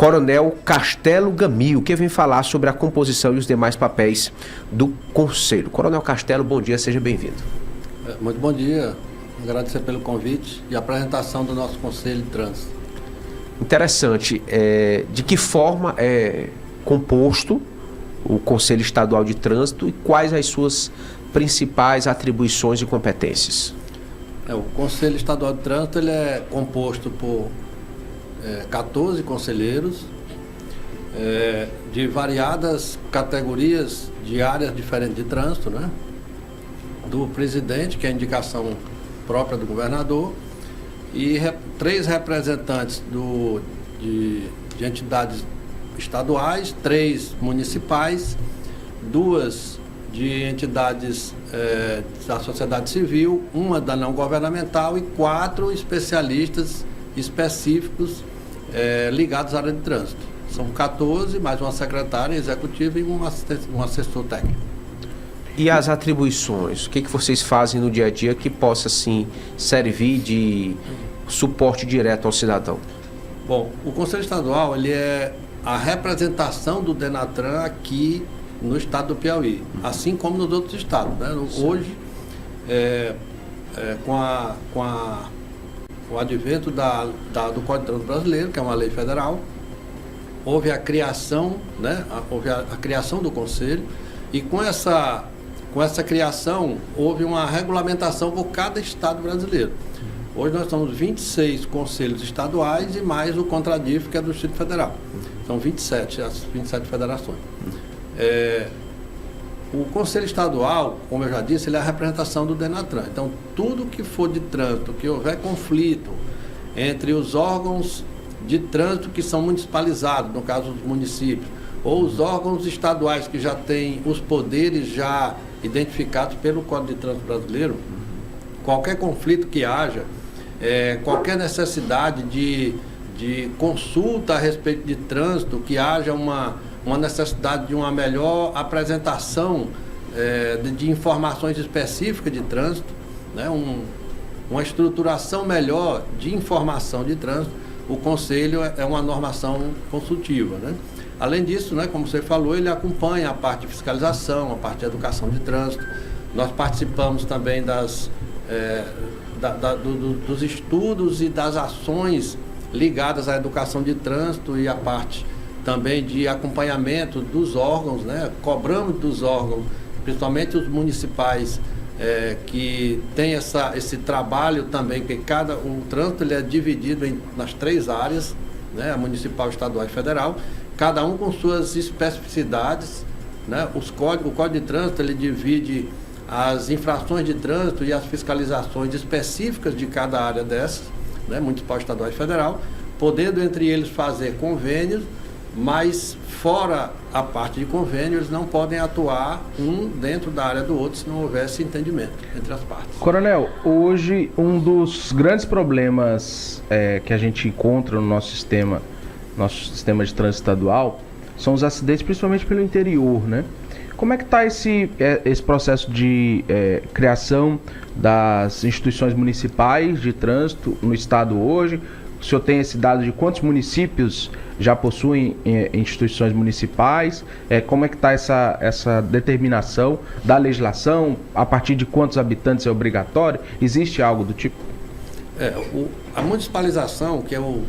Coronel Castelo Gamil, que vem falar sobre a composição e os demais papéis do Conselho. Coronel Castelo, bom dia, seja bem-vindo. Muito bom dia, agradecer pelo convite e a apresentação do nosso Conselho de Trânsito. Interessante, de que forma é composto o Conselho Estadual de Trânsito e quais as suas principais atribuições e competências? O Conselho Estadual de Trânsito ele é composto por 14 conselheiros de variadas categorias de áreas diferentes de trânsito, né? Do presidente, que é a indicação própria do governador, e 3 representantes de entidades estaduais, 3 municipais, 2 de entidades da sociedade civil, 1 da não governamental e 4 especialistas específicos ligados à área de trânsito. São 14, mais uma secretária executiva e um assessor técnico. E as atribuições? O que vocês fazem no dia a dia que possa, assim, servir de suporte direto ao cidadão? Bom, o Conselho Estadual ele é a representação do Denatran aqui no estado do Piauí, assim como nos outros estados, né? Hoje, com o advento do Código de Trânsito Brasileiro, que é uma lei federal, houve a criação, né? Houve a criação do Conselho, e com essa criação houve uma regulamentação por cada estado brasileiro. Hoje nós somos 26 conselhos estaduais e mais o Contradif, que é do Distrito Federal. São 27, as 27 federações. O Conselho Estadual, como eu já disse, ele é a representação do Denatran. Então, tudo que for de trânsito, que houver conflito entre os órgãos de trânsito que são municipalizados, no caso dos municípios, ou os órgãos estaduais que já têm os poderes já identificados pelo Código de Trânsito Brasileiro, qualquer conflito que haja, qualquer necessidade de consulta a respeito de trânsito, que haja uma necessidade de uma melhor apresentação de informações específicas de trânsito, né? Uma estruturação melhor de informação de trânsito, o Conselho é uma normação consultiva, né? Além disso, né, como você falou, ele acompanha a parte de fiscalização, a parte de educação de trânsito. Nós participamos também dos estudos e das ações ligadas à educação de trânsito e a parte também de acompanhamento dos órgãos, né? Cobramos dos órgãos, principalmente os municipais, que tem esse trabalho também, que o trânsito ele é dividido nas 3 áreas, né? A municipal, estadual e federal, cada um com suas especificidades, né? O Código de Trânsito ele divide as infrações de trânsito e as fiscalizações específicas de cada área dessas, né? Municipal, estadual e federal, podendo entre eles fazer convênios, mas fora a parte de convênio, eles não podem atuar um dentro da área do outro se não houvesse entendimento entre as partes. Coronel, hoje um dos grandes problemas que a gente encontra no nosso sistema de trânsito estadual são os acidentes, principalmente pelo interior, né? Como é que está esse processo de criação das instituições municipais de trânsito no estado hoje? O senhor tem esse dado de quantos municípios já possuem instituições municipais? Como é que está essa determinação da legislação? A partir de quantos habitantes é obrigatório? Existe algo do tipo? A municipalização, que é uma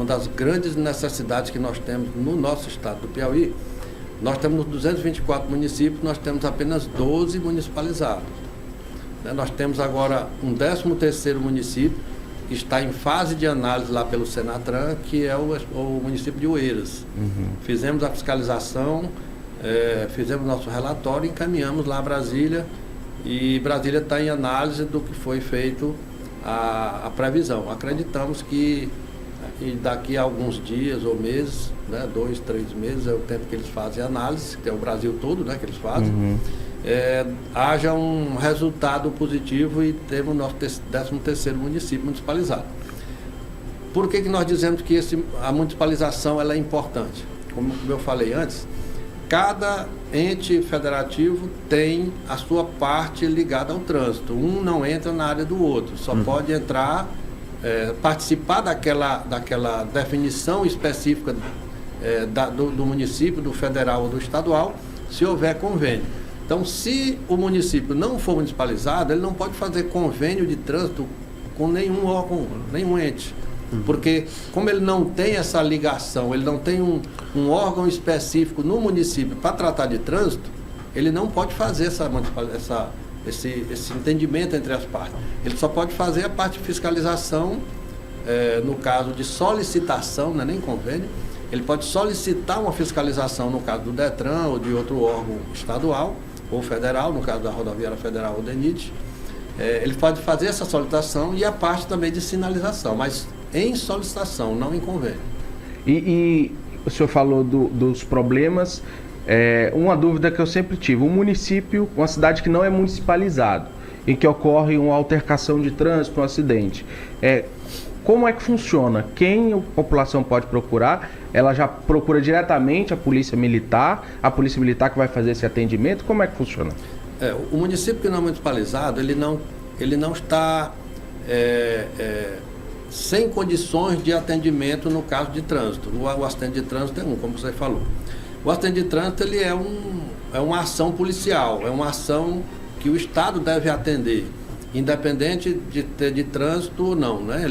das grandes necessidades que nós temos no nosso estado do Piauí, nós temos 224 municípios, nós temos apenas 12 municipalizados. Nós temos agora um 13º município, que está em fase de análise lá pelo Senatran, que é o município de Oeiras. Uhum. Fizemos a fiscalização, fizemos nosso relatório, encaminhamos lá a Brasília, e Brasília está em análise do que foi feito a previsão. Acreditamos que daqui a alguns dias ou meses, né, 2, 3 meses é o tempo que eles fazem a análise, que é o Brasil todo, né, que eles fazem, haja um resultado positivo e temos o nosso 13º município municipalizado. Por que nós dizemos que a municipalização ela é importante? Como eu falei antes, cada ente federativo tem a sua parte ligada ao trânsito. Um não entra na área do outro, só pode entrar participar daquela definição específica do município, do federal ou do estadual, se houver convênio. Então, se o município não for municipalizado, ele não pode fazer convênio de trânsito com nenhum órgão, nenhum ente. Porque, como ele não tem essa ligação, ele não tem um órgão específico no município para tratar de trânsito, ele não pode fazer esse entendimento entre as partes. Ele só pode fazer a parte de fiscalização, no caso de solicitação, não é nem convênio. Ele pode solicitar uma fiscalização no caso do DETRAN ou de outro órgão estadual ou federal, no caso da Rodoviária Federal ou DENIT. Ele pode fazer essa solicitação e a parte também de sinalização, mas em solicitação, não em convênio. E o senhor falou dos problemas. Uma dúvida que eu sempre tive: um município, uma cidade que não é municipalizado, em que ocorre uma altercação de trânsito, um acidente, como é que funciona? Quem a população pode procurar? Ela já procura diretamente a polícia militar que vai fazer esse atendimento? Como é que funciona? O município que não é municipalizado, ele não está sem condições de atendimento no caso de trânsito. O acidente de trânsito é como você falou. O acidente de trânsito ele é uma ação policial, é uma ação que o Estado deve atender, independente de ter de trânsito ou não, né?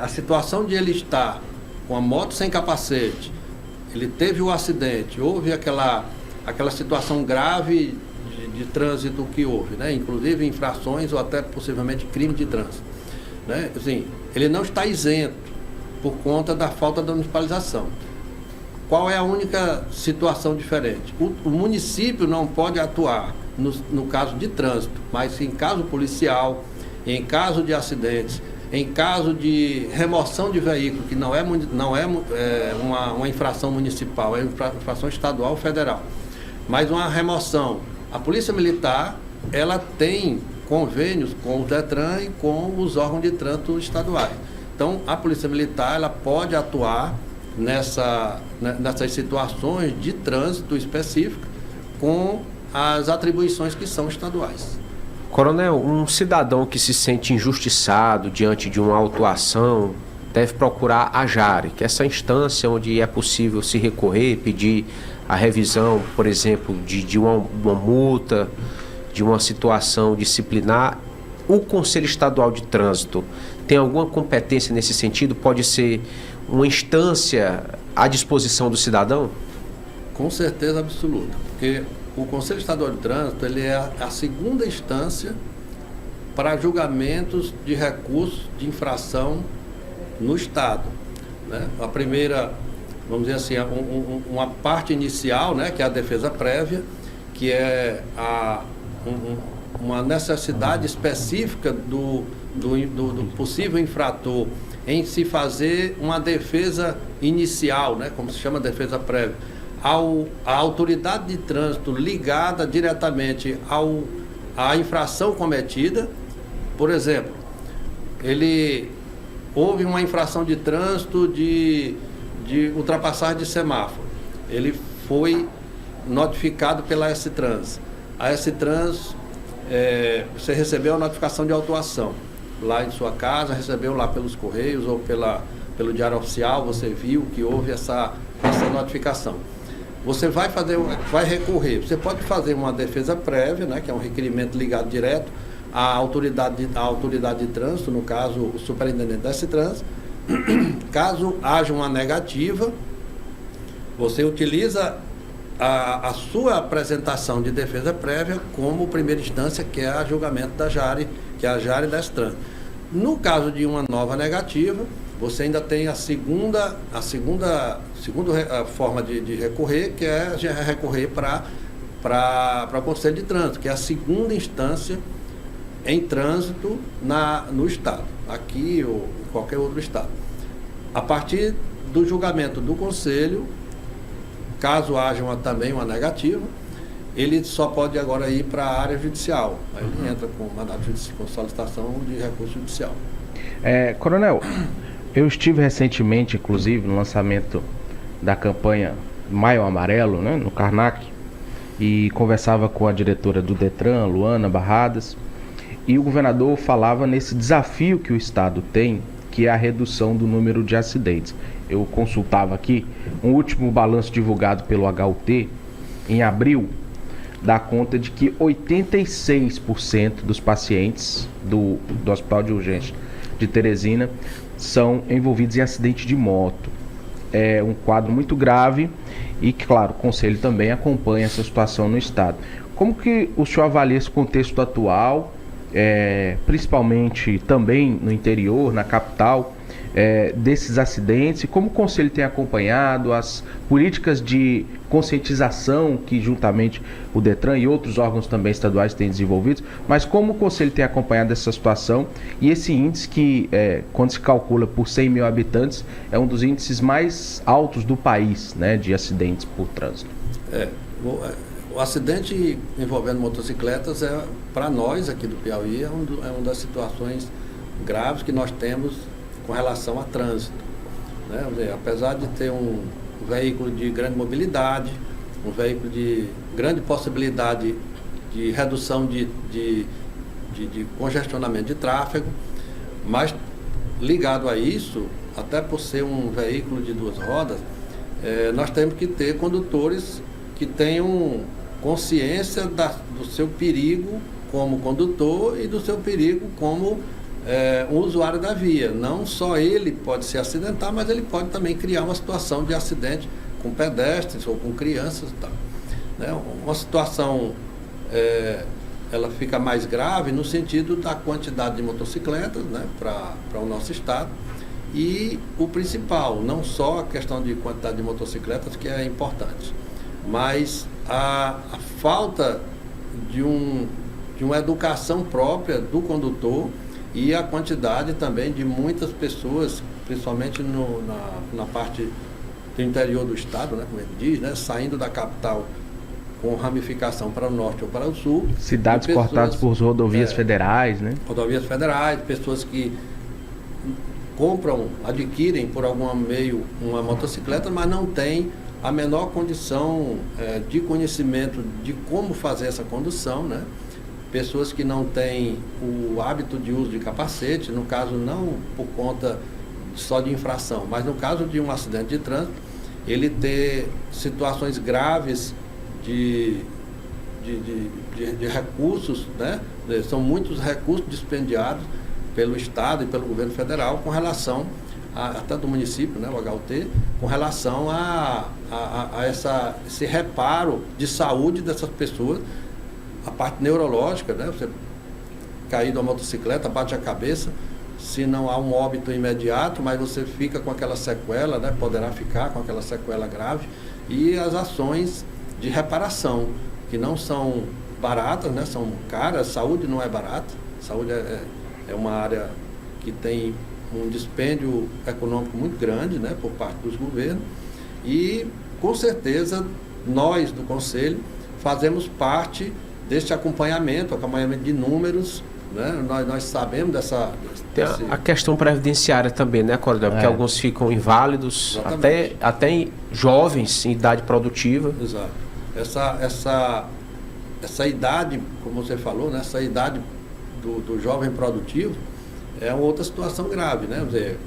A situação de ele estar com a moto sem capacete, ele teve o acidente, houve aquela situação grave de trânsito que houve, né? Inclusive infrações ou até possivelmente crime de trânsito, né? Assim, ele não está isento por conta da falta da municipalização. Qual é a única situação diferente? O município não pode atuar no caso de trânsito, mas em caso policial, em caso de acidentes, em caso de remoção de veículo, que não é uma infração municipal, é uma infração estadual ou federal, mas uma remoção. A Polícia Militar, ela tem convênios com o DETRAN e com os órgãos de trânsito estaduais. Então, a Polícia Militar, ela pode atuar nessas situações de trânsito específico com as atribuições que são estaduais. Coronel, um cidadão que se sente injustiçado diante de uma autuação deve procurar a JARE, que é essa instância onde é possível se recorrer, pedir a revisão, por exemplo, de uma multa, de uma situação disciplinar. O Conselho Estadual de Trânsito tem alguma competência nesse sentido? Pode ser uma instância à disposição do cidadão? Com certeza absoluta, porque o Conselho Estadual de Trânsito ele é a segunda instância para julgamentos de recursos de infração no Estado, né? A primeira, vamos dizer assim, uma parte inicial, né, que é a defesa prévia, que é uma necessidade específica do possível infrator em se fazer uma defesa inicial, né, como se chama defesa prévia, a autoridade de trânsito ligada diretamente à infração cometida. Por exemplo, houve uma infração de trânsito de ultrapassagem de semáforo. Ele foi notificado pela S-Trans. A S-Trans, você recebeu a notificação de autuação lá em sua casa, recebeu lá pelos Correios ou pelo Diário Oficial, você viu que houve essa notificação. Você vai recorrer. Você pode fazer uma defesa prévia, né, que é um requerimento ligado direto à autoridade de trânsito, no caso, o superintendente da S-Trans. Caso haja uma negativa, você utiliza a sua apresentação de defesa prévia como primeira instância, que é a julgamento da JARE, que é a JARE da S-Trans. No caso de uma nova negativa, você ainda tem a segunda forma de recorrer, que é recorrer para o Conselho de Trânsito, que é a segunda instância em trânsito no Estado, aqui ou em qualquer outro Estado. A partir do julgamento do Conselho, caso haja também uma negativa, ele só pode agora ir para a área judicial. Aí ele entra com mandato judicial, com solicitação de recurso judicial. Coronel, eu estive recentemente, inclusive, no lançamento da campanha Maio Amarelo, né, no Karnak, e conversava com a diretora do DETRAN, Luana Barradas, E o governador falava nesse desafio que o Estado tem, que é a redução do número de acidentes. Eu consultava aqui um último balanço divulgado pelo HUT em abril, dá conta de que 86% dos pacientes do Hospital de Urgência de Teresina são envolvidos em acidente de moto. É um quadro muito grave e, claro, o Conselho também acompanha essa situação no Estado. Como que o senhor avalia esse contexto atual, principalmente também no interior, na capital, desses acidentes, e como o Conselho tem acompanhado as políticas de conscientização que juntamente o Detran e outros órgãos também estaduais têm desenvolvido, mas como o Conselho tem acompanhado essa situação e esse índice que, quando se calcula por 100 mil habitantes, é um dos índices mais altos do país, né, de acidentes por trânsito. O acidente envolvendo motocicletas, para nós aqui do Piauí, é uma das situações graves que nós temos com relação a trânsito, né? Apesar de ter um veículo de grande mobilidade, um veículo de grande possibilidade de redução de congestionamento de tráfego, mas ligado a isso, até por ser um veículo de duas rodas, nós temos que ter condutores que tenham consciência do seu perigo como condutor e do seu perigo como um usuário da via. Não só ele pode se acidentar, mas ele pode também criar uma situação de acidente com pedestres ou com crianças e tal, né? Uma situação, ela fica mais grave no sentido da quantidade de motocicletas, né, para o nosso estado, e o principal, não só a questão de quantidade de motocicletas, que é importante, mas a falta de uma educação própria do condutor e a quantidade também de muitas pessoas, principalmente na parte do interior do estado, né, como ele diz, né, saindo da capital com ramificação para o norte ou para o sul. Cidades cortadas por rodovias federais, né? Rodovias federais, pessoas que adquirem por algum meio uma motocicleta, mas não têm a menor condição de conhecimento de como fazer essa condução, né? Pessoas que não têm o hábito de uso de capacete, no caso não por conta só de infração, mas no caso de um acidente de trânsito, ele ter situações graves de recursos, né? São muitos recursos dispendiados pelo Estado e pelo governo federal com relação até do município, né, o HUT, com relação a esse reparo de saúde dessas pessoas, a parte neurológica, né? Você cair de uma motocicleta, bate a cabeça, se não há um óbito imediato, mas você fica com aquela sequela, né? Poderá ficar com aquela sequela grave, e as ações de reparação, que não são baratas, né? São caras. Saúde não é barata, saúde é uma área que tem um dispêndio econômico muito grande, né? Por parte dos governos, e com certeza nós do Conselho fazemos parte deste acompanhamento de números, né? Nós sabemos Tem a questão previdenciária também, né, Coronel? Porque alguns ficam inválidos, até jovens em idade produtiva. Exato. Essa idade, como você falou, né? Essa idade do jovem produtivo é uma outra situação grave, né? Quer dizer,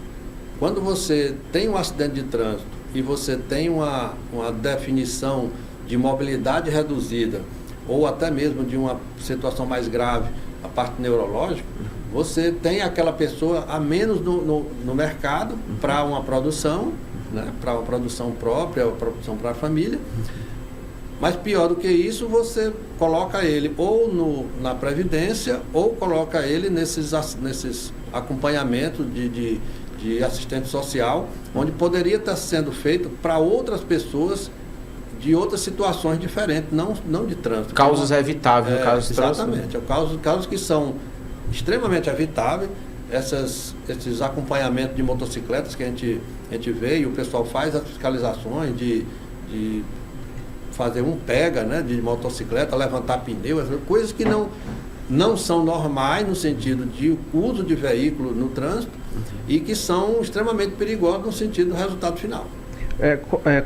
quando você tem um acidente de trânsito e você tem uma definição de mobilidade reduzida, ou até mesmo de uma situação mais grave, a parte neurológica, você tem aquela pessoa a menos no mercado para uma produção, né, para uma produção própria, uma produção para a família. Mas pior do que isso, você coloca ele ou na Previdência, ou coloca ele nesses acompanhamentos de assistente social, onde poderia estar sendo feito para outras pessoas de outras situações diferentes, não de trânsito. Causas evitáveis, no caso de trânsito. Exatamente, causas que são extremamente evitáveis, esses acompanhamentos de motocicletas que a gente vê, e o pessoal faz as fiscalizações de fazer pega, né, de motocicleta, levantar pneu, coisas que não são normais no sentido de uso de veículo no trânsito, e que são extremamente perigosas no sentido do resultado final.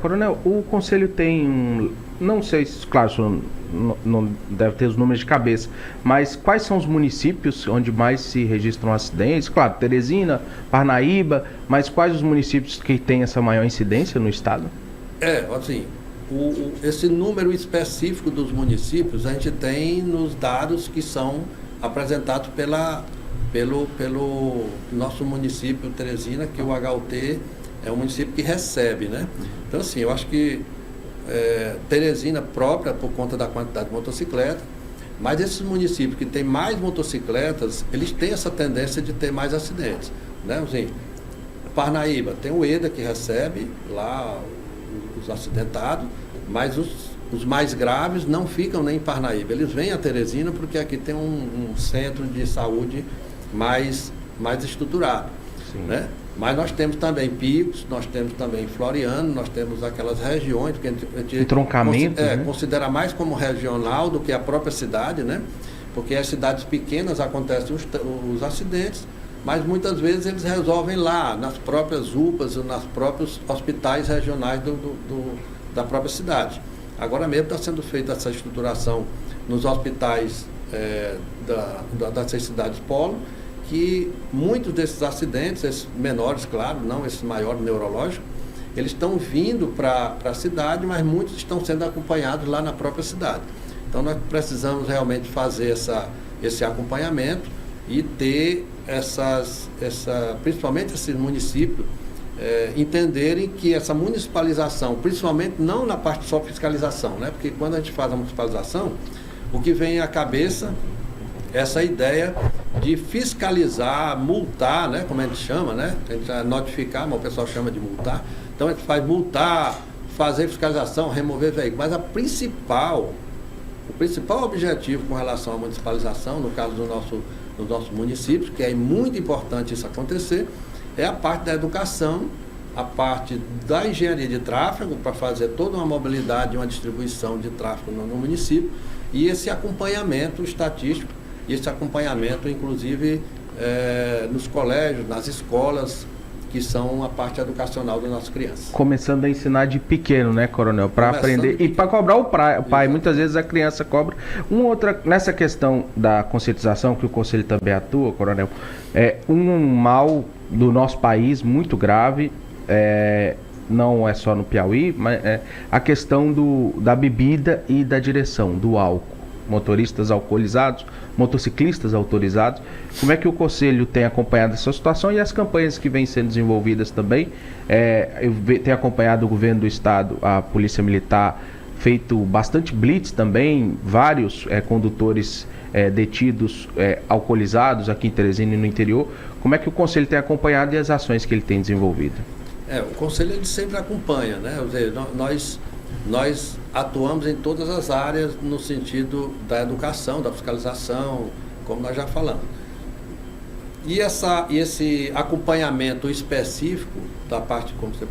Coronel, o Conselho tem não sei se, claro, o senhor não deve ter os números de cabeça, mas quais são os municípios onde mais se registram acidentes? Claro, Teresina, Parnaíba, mas quais os municípios que têm essa maior incidência no estado? Assim, esse número específico dos municípios a gente tem nos dados que são apresentados pelo nosso município Teresina, que o HUT é um município que recebe, né? Então, assim, eu acho que Teresina própria, por conta da quantidade de motocicleta, mas esses municípios que têm mais motocicletas, eles têm essa tendência de ter mais acidentes, né? Assim, Parnaíba tem o EDA que recebe lá os acidentados, mas os mais graves não ficam nem em Parnaíba, eles vêm a Teresina porque aqui tem um centro de saúde mais estruturado, né? Mas nós temos também Picos, nós temos também Floriano, nós temos aquelas regiões que a gente entroncamento, considera mais como regional do que a própria cidade, né? Porque as cidades pequenas acontecem os acidentes, mas muitas vezes eles resolvem lá, nas próprias UPAs, nos próprios hospitais regionais da própria cidade. Agora mesmo está sendo feita essa estruturação nos hospitais das 6 cidades polo, que muitos desses acidentes, esses menores, claro, não esses maiores neurológicos, eles estão vindo para a cidade, mas muitos estão sendo acompanhados lá na própria cidade. Então nós precisamos realmente fazer esse acompanhamento e ter principalmente esses municípios, entenderem que essa municipalização, principalmente não na parte só fiscalização, né? Porque quando a gente faz a municipalização, o que vem à cabeça é essa ideia de fiscalizar, multar, né? Como a gente chama, né? A gente vai notificar, mas o pessoal chama de multar. Então a gente faz multar, fazer fiscalização, remover veículos. Mas o principal objetivo com relação à municipalização, no caso dos nossos municípios, que é muito importante isso acontecer, é a parte da educação, a parte da engenharia de tráfego, para fazer toda uma mobilidade e uma distribuição de tráfego no município, e esse acompanhamento estatístico, e esse acompanhamento, inclusive, nos colégios, nas escolas, que são a parte educacional das nossas crianças. Começando a ensinar de pequeno, né, Coronel? Para aprender e para cobrar o pai. Muitas vezes a criança cobra. Nessa questão da conscientização, que o Conselho também atua, Coronel, um mal do nosso país muito grave, não é só no Piauí, mas a questão da bebida e da direção, do álcool. Motoristas alcoolizados, motociclistas autorizados. Como é que o Conselho tem acompanhado essa situação e as campanhas que vêm sendo desenvolvidas também? Eu tenho acompanhado o governo do estado, a Polícia Militar, feito bastante blitz também, vários condutores detidos alcoolizados aqui em Teresina e no interior. Como é que o Conselho tem acompanhado e as ações que ele tem desenvolvido? O Conselho ele sempre acompanha, né? Ou seja, nós atuamos em todas as áreas no sentido da educação, da fiscalização, como nós já falamos. E esse acompanhamento específico da parte, como você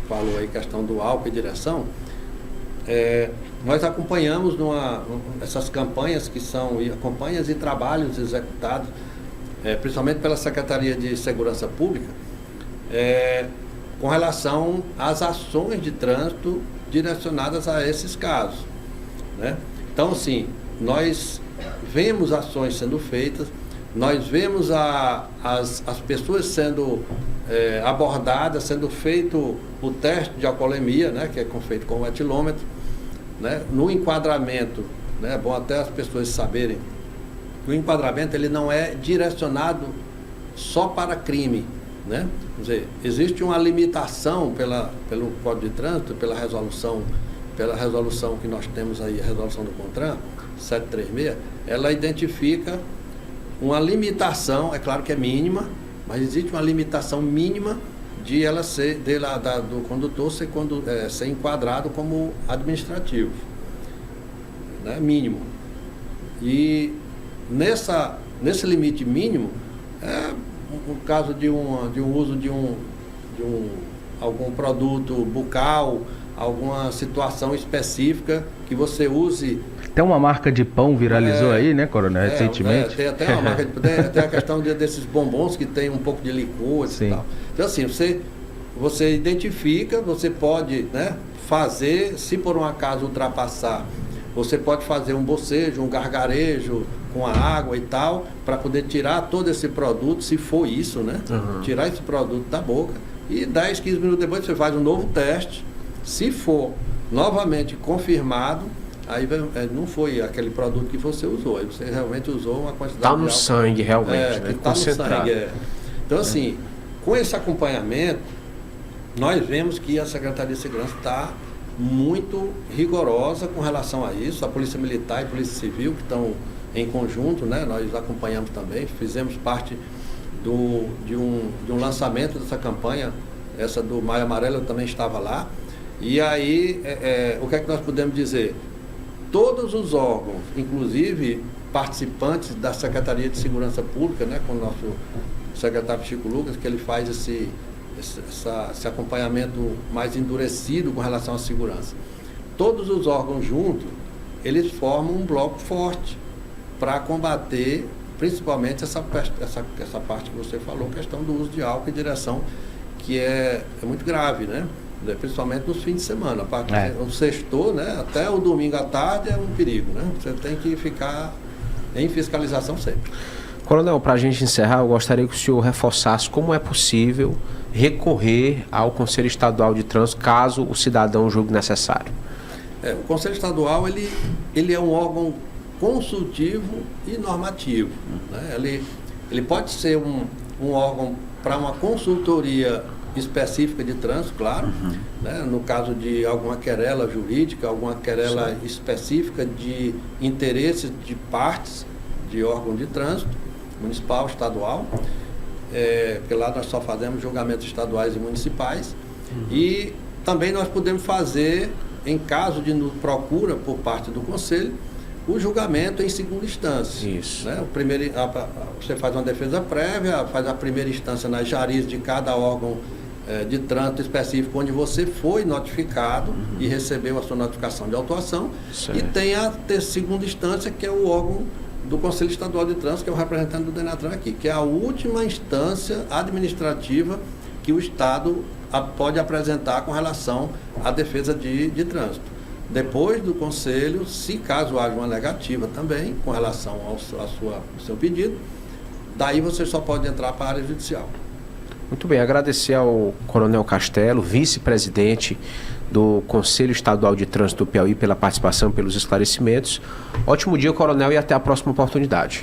falou aí, questão do álcool e direção, nós acompanhamos essas campanhas que são campanhas e trabalhos executados, principalmente pela Secretaria de Segurança Pública, com relação às ações de trânsito direcionadas a esses casos, né? Então, assim, nós vemos ações sendo feitas, nós vemos as pessoas sendo abordadas, sendo feito o teste de alcoolemia, né, que é feito com o etilômetro, né? No enquadramento, né, é bom até as pessoas saberem, o enquadramento ele não é direcionado só para crime, né? Quer dizer, existe uma limitação pelo Código de Trânsito, pela resolução que nós temos aí, a resolução do CONTRAN, 736, ela identifica uma limitação, é claro que é mínima, mas existe uma limitação mínima de ela ser, do condutor ser enquadrado como administrativo, né? Mínimo. E nesse limite mínimo, no caso de um uso de algum produto bucal, alguma situação específica que você use. Tem uma marca de pão viralizou aí, né, Coronel, recentemente? Tem até uma marca de pão, tem a questão desses bombons que tem um pouco de licor e tal. Então, assim, você você identifica, você pode, né, fazer, se por um acaso ultrapassar, você pode fazer um bocejo, um gargarejo com a água e tal, para poder tirar todo esse produto, se for isso, né? Tirar esse produto da boca. E 10, 15 minutos depois você faz um novo teste. Se for novamente confirmado, aí não foi aquele produto que você usou, aí você realmente usou uma quantidade Está no sangue, realmente, né? Está no sangue, Então, assim, com esse acompanhamento, nós vemos que a Secretaria de Segurança está muito rigorosa com relação a isso. A Polícia Militar e a Polícia Civil, que estão em conjunto, né? Nós acompanhamos também, fizemos parte de um lançamento dessa campanha, essa do Maio Amarelo, eu também estava lá. E aí, o que é que nós podemos dizer? Todos os órgãos, inclusive participantes da Secretaria de Segurança Pública, né, com o nosso secretário Chico Lucas, que ele faz esse acompanhamento mais endurecido com relação à segurança. Todos os órgãos juntos, eles formam um bloco forte para combater principalmente essa parte que você falou, questão do uso de álcool e direção, que é muito grave, né? Principalmente nos fins de semana. O sextou, né? Até o domingo à tarde é um perigo, né? Você tem que ficar em fiscalização sempre. Coronel, para a gente encerrar, eu gostaria que o senhor reforçasse como é possível recorrer ao Conselho Estadual de Trânsito caso o cidadão julgue necessário. O Conselho Estadual ele é um órgão consultivo e normativo, né? Ele pode ser um órgão para uma consultoria específica de trânsito, claro, né? No caso de alguma querela jurídica, alguma querela específica de interesses de partes de órgão de trânsito, municipal, estadual, porque lá nós só fazemos julgamentos estaduais e municipais, e também nós podemos fazer, em caso de nos procura por parte do Conselho, o julgamento em segunda instância. Isso. Né? Você faz uma defesa prévia, faz a primeira instância nas jaris de cada órgão de trânsito específico onde você foi notificado e recebeu a sua notificação de autuação. Certo. E tem a segunda instância, que é o órgão do Conselho Estadual de Trânsito, que é o representante do Denatran aqui, que é a última instância administrativa que o Estado pode apresentar com relação à defesa de trânsito. Depois do Conselho, se caso haja uma negativa também com relação ao seu pedido, daí você só pode entrar para a área judicial. Muito bem, agradecer ao Coronel Castelo, vice-presidente do Conselho Estadual de Trânsito do Piauí, pela participação, pelos esclarecimentos. Ótimo dia, Coronel, e até a próxima oportunidade.